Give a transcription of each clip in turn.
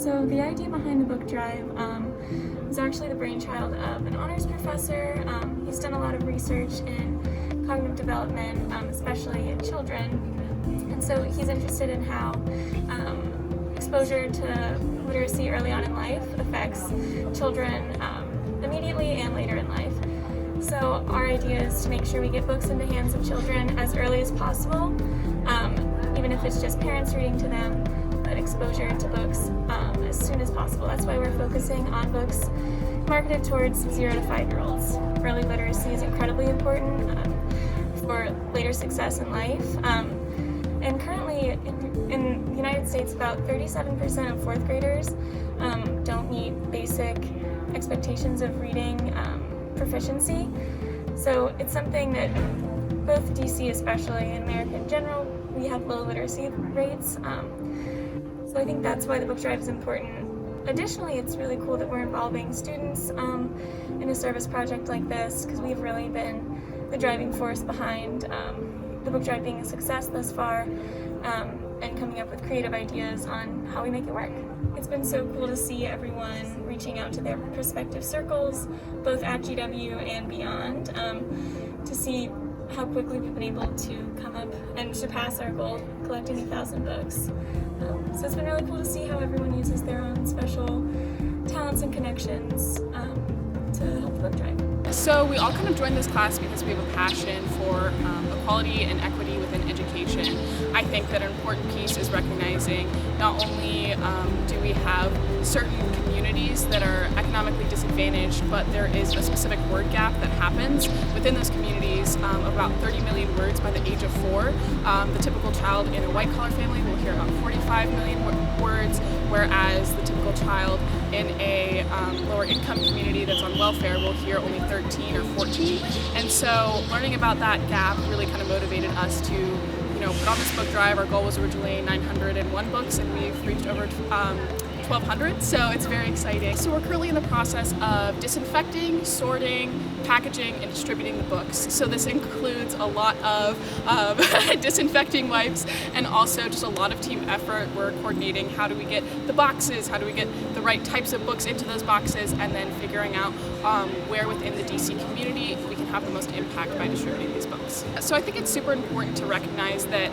So the idea behind the book drive was actually the brainchild of an honors professor. He's done a lot of research in cognitive development, especially in children, and so he's interested in how exposure to literacy early on in life affects children immediately and later in life. So our idea is to make sure we get books in the hands of children as early as possible, even if it's just parents reading to them, but exposure to books as soon as possible. That's why we're focusing on books marketed towards 0 to 5-year-olds. Early literacy is incredibly important for later success in life. And currently in the United States, about 37% of 4th graders don't meet basic expectations of reading proficiency. So it's something that both DC especially and America in general, we have low literacy rates. So I think that's why the book drive is important. Additionally, it's really cool that we're involving students in a service project like this, because we've really been the driving force behind the book drive being a success thus far, and coming up with creative ideas on how we make it work. It's been so cool to see everyone reaching out to their prospective circles, both at GW and beyond, to see how quickly we've been able to come up and surpass our goal of collecting 1,000 books. So it's been really cool to see how everyone uses their own special talents and connections to help the book drive. So we all kind of joined this class because we have a passion for equality and equity within education. I think that an important piece is recognizing not only do we have certain communities that are economically disadvantaged, but there is a specific word gap that happens within those communities of about 30 million words by the age of 4. The typical child in a white-collar family will hear about 45 million words, whereas the typical child in a lower income community that's on welfare will hear only 13 or 14. And so learning about that gap really kind of motivated us to put on this book drive. Our goal was originally 901 books, and we've reached over 1,200, so it's very exciting. So we're currently in the process of disinfecting, sorting, packaging, and distributing the books. So this includes a lot of disinfecting wipes and also just a lot of team effort. We're coordinating how do we get the boxes, how do we get the right types of books into those boxes, and then figuring out where within the DC community we can have the most impact by distributing these books. So I think it's super important to recognize that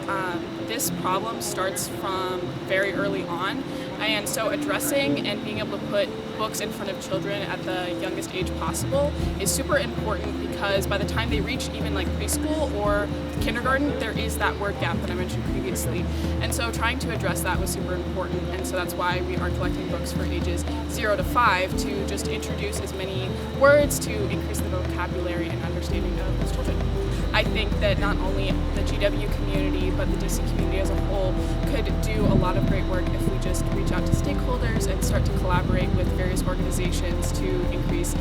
this problem starts from very early on, and so addressing and being able to put books in front of children at the youngest age possible is super important, because by the time they reach even like preschool or kindergarten, there is that word gap that I mentioned previously. And so trying to address that was super important, and so that's why we are collecting books for ages 0 to 5 to just introduce as many words to increase the vocabulary and understanding of those children. I think that not only the GW community, but the DC community as a whole could do a lot of great work if we just reach out to stakeholders and start to collaborate with various organizations to increase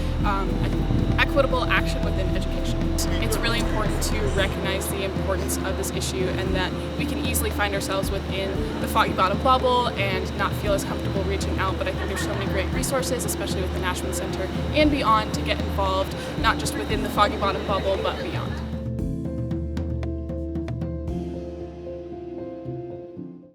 equitable action within education. It's really important to recognize the importance of this issue, and that we can easily find ourselves within the Foggy Bottom bubble and not feel as comfortable reaching out, but I think there's so many great resources, especially with the Nashman Center and beyond, to get involved, not just within the Foggy Bottom bubble, but beyond.